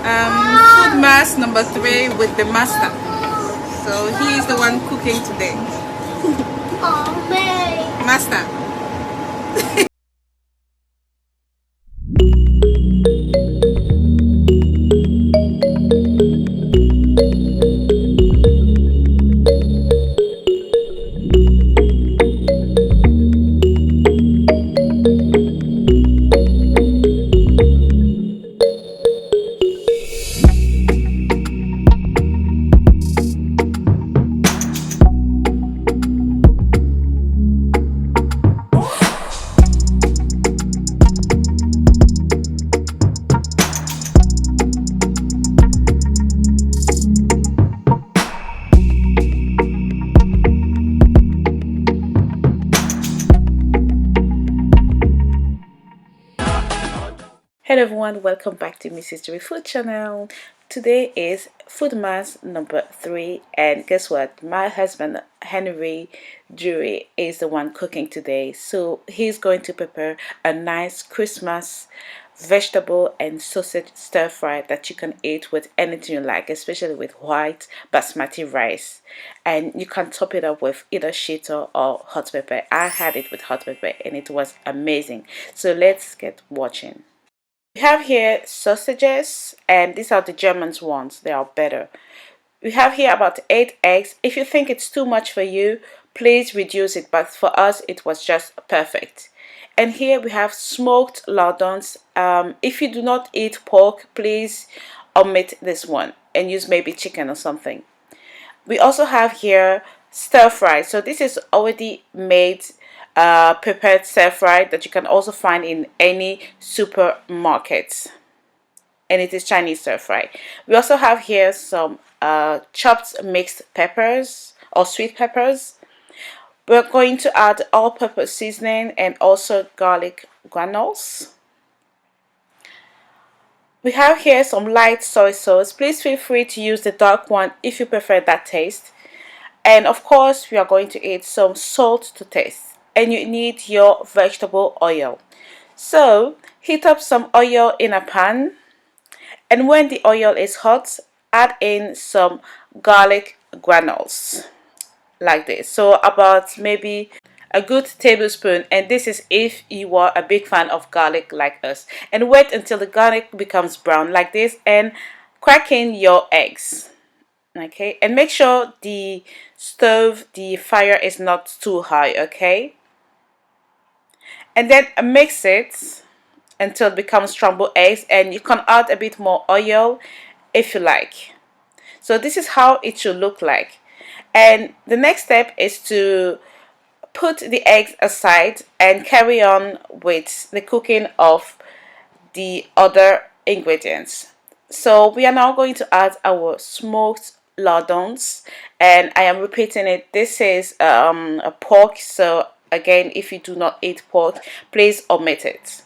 Foodmas #3 with the master. So he is the one cooking today. Master. Hello everyone, welcome back to Mrs. Jury Food channel. Today is Foodmas #3, and guess what? My husband Henry Jury is the one cooking today. So he's going to prepare a nice Christmas vegetable and sausage stir fry that you can eat with anything you like, especially with white basmati rice, and you can top it up with either shito or hot pepper. I had it with hot pepper and it was amazing. So let's get watching. We have here sausages, and these are the German ones, they are better. We have here about 8 eggs. If you think it's too much for you, please reduce it, but for us it was just perfect. And here we have smoked lardons. If you do not eat pork, please omit this one and use maybe chicken or something. We also have here stir fry. So this is already made prepared stir fry that you can also find in any supermarket, and it is Chinese stir fry. We also have here some chopped mixed peppers or sweet peppers. We're going to add all-purpose seasoning and also garlic granules. We have here some light soy sauce. Please feel free to use the dark one if you prefer that taste. And of course, we are going to add some salt to taste. And you need your vegetable oil. So heat up some oil in a pan, and when the oil is hot, add in some garlic granules like this. So about maybe a good tablespoon, and this is if you are a big fan of garlic like us. And wait until the garlic becomes brown like this, and crack in your eggs. Okay, and make sure the fire is not too high. Okay, and then mix it until it becomes scrambled eggs, and you can add a bit more oil if you like. So this is how it should look like. And the next step is to put the eggs aside and carry on with the cooking of the other ingredients. So we are now going to add our smoked lardons, and I am repeating it. This is a pork, so again, if you do not eat pork, please omit it.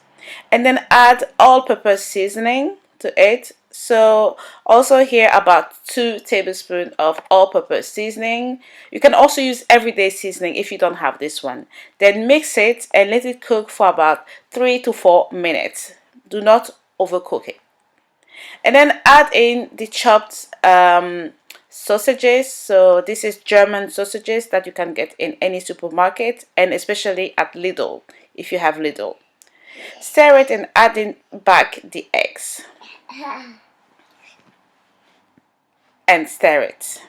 And then add all-purpose seasoning to it. So also here about 2 tablespoons of all-purpose seasoning. You can also use everyday seasoning if you don't have this one. Then mix it and let it cook for about 3 to 4 minutes. Do not overcook it. And then add in the chopped sausages. So this is German sausages that you can get in any supermarket, and especially at Lidl if you have Lidl. Stir it and add in back the eggs and stir it,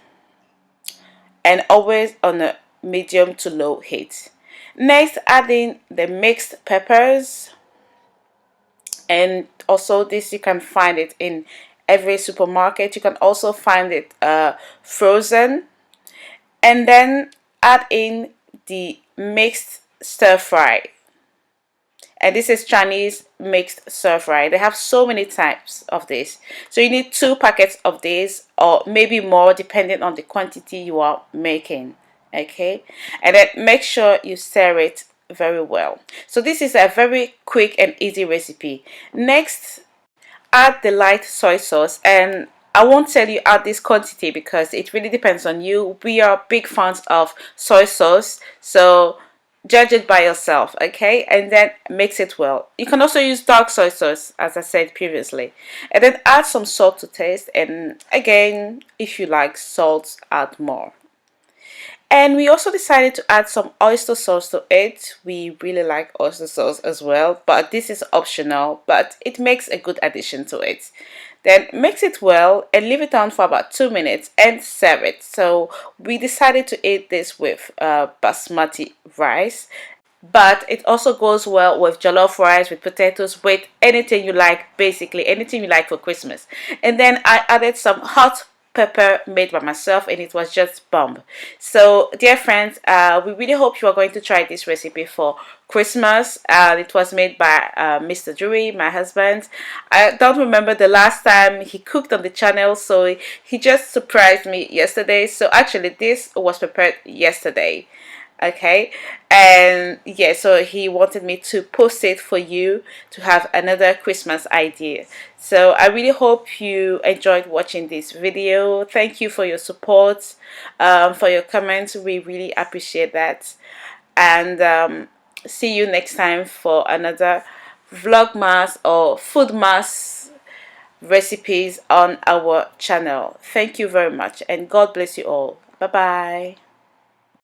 and always on a medium to low heat. Next, add in the mixed peppers, and also this you can find it in every supermarket. You can also find it frozen. And then add in the mixed stir fry, and this is Chinese mixed stir fry. They have so many types of this, so you need 2 packets of this or maybe more depending on the quantity you are making. Okay, and then make sure you stir it very well. So this is a very quick and easy recipe. Next, add the light soy sauce, and I won't tell you add this quantity because it really depends on you. We are big fans of soy sauce, so Judge it by yourself, okay? And then mix it well. You can also use dark soy sauce, as I said previously, and then add some salt to taste, and again, if you like salt, add more. And we also decided to add some oyster sauce to it. We really like oyster sauce as well, but this is optional, but it makes a good addition to it. Then mix it well and leave it on for about 2 minutes and serve it. So we decided to eat this with basmati rice, but it also goes well with jollof rice, with potatoes, with anything you like, basically anything you like for Christmas. And then I added some hot pepper made by myself, and it was just bomb. So dear friends, we really hope you are going to try this recipe for Christmas. It was made by Mr. Jury, my husband. I don't remember the last time he cooked on the channel, so he just surprised me yesterday. So actually this was prepared yesterday, okay? And yeah, so he wanted me to post it for you to have another Christmas idea. So I really hope you enjoyed watching this video. Thank you for your support, for your comments. We really appreciate that. And see you next time for another vlogmas or foodmas recipes on our channel. Thank you very much, and God bless you all. Bye bye.